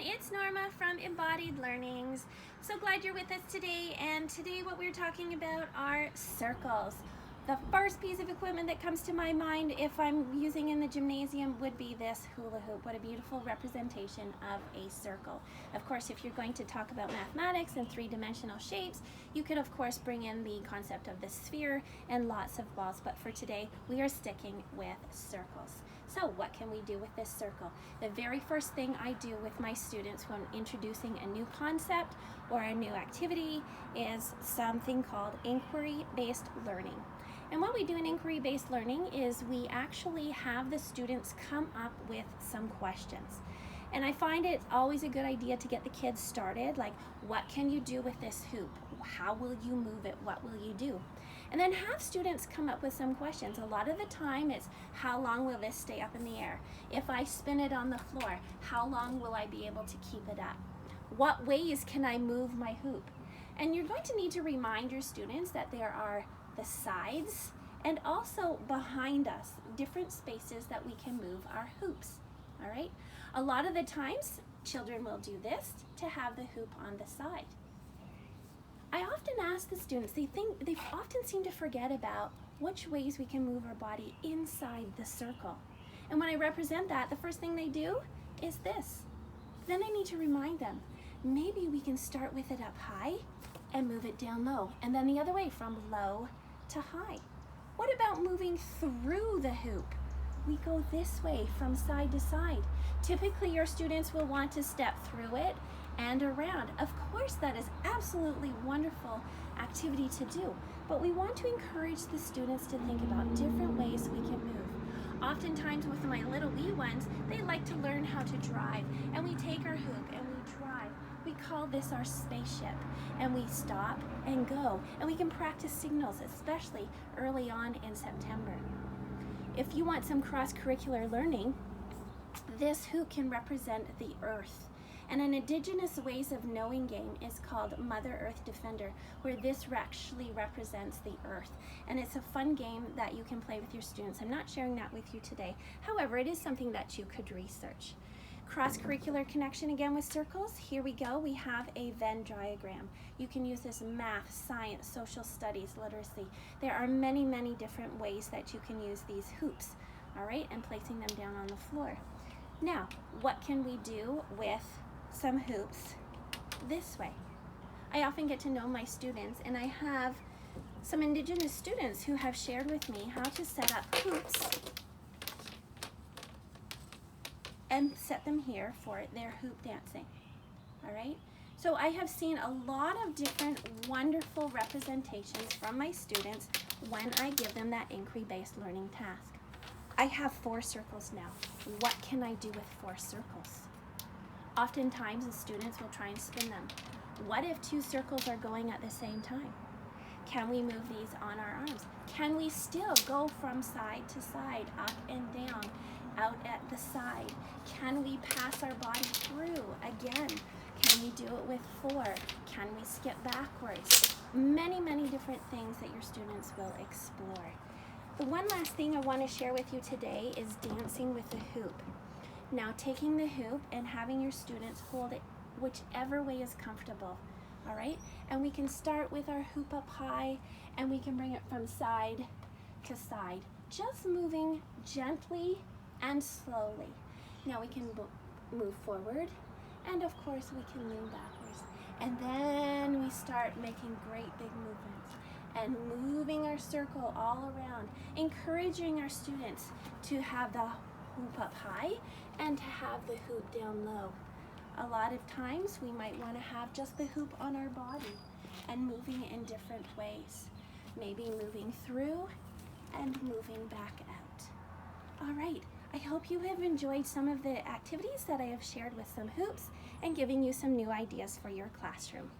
it's Norma from Embodied Learnings. So glad you're with us today, and today what we're talking about are circles. The first piece of equipment that comes to my mind if I'm using in the gymnasium would be this hula hoop. What a beautiful representation of a circle. Of course, if you're going to talk about mathematics and three-dimensional shapes, you could of course bring in the concept of the sphere and lots of balls, but for today we are sticking with circles. So what can we do with this circle? The very first thing I do with my students when introducing a new concept or a new activity is something called inquiry-based learning. And what we do in inquiry-based learning is we actually have the students come up with some questions. And I find it always a good idea to get the kids started, like, what can you do with this hoop? How will you move it? What will you do? And then have students come up with some questions. A lot of the time it's, how long will this stay up in the air? If I spin it on the floor, how long will I be able to keep it up? What ways can I move my hoop? And you're going to need to remind your students that there are the sides and also behind us, different spaces that we can move our hoops, all right? A lot of the times, children will do this to have the hoop on the side. I often ask the students, they often seem to forget about which ways we can move our body inside the circle. And when I represent that, the first thing they do is this. Then I need to remind them, maybe we can start with it up high and move it down low, and then the other way from low to high. What about moving through the hoop? We go this way from side to side. Typically your students will want to step through it and around. Of course, that is absolutely wonderful activity to do, but we want to encourage the students to think about different ways we can move. Oftentimes with my little wee ones, they like to learn how to drive, and we take our hoop and we drive. We call this our spaceship, and we stop and go, and we can practice signals, especially early on in September. If you want some cross-curricular learning, this hoop can represent the earth. And an Indigenous Ways of Knowing game is called Mother Earth Defender, where this actually represents the earth. And it's a fun game that you can play with your students. I'm not sharing that with you today. However, it is something that you could research. Cross-curricular connection again with circles. Here we go. We have a Venn diagram. You can use this in math, science, social studies, literacy. There are many, many different ways that you can use these hoops, all right, and placing them down on the floor. Now, what can we do with some hoops this way? I often get to know my students, and I have some Indigenous students who have shared with me how to set up hoops and set them here for their hoop dancing, all right? So I have seen a lot of different wonderful representations from my students when I give them that inquiry-based learning task. I have 4 circles now. What can I do with 4 circles? Oftentimes the students will try and spin them. What if 2 circles are going at the same time? Can we move these on our arms? Can we still go from side to side, up and down, out at the side? Can we pass our body through again? Can we do it with 4? Can we skip backwards? Many, many different things that your students will explore. The one last thing I want to share with you today is dancing with the hoop. Now, taking the hoop and having your students hold it whichever way is comfortable, all right? And we can start with our hoop up high, and we can bring it from side to side, just moving gently and slowly. Now we can move forward, and of course we can lean backwards. And then we start making great big movements and moving our circle all around, encouraging our students to have the hoop up high and to have the hoop down low. A lot of times we might want to have just the hoop on our body and moving in different ways. Maybe moving through and moving back out. All right, I hope you have enjoyed some of the activities that I have shared with some hoops and giving you some new ideas for your classroom.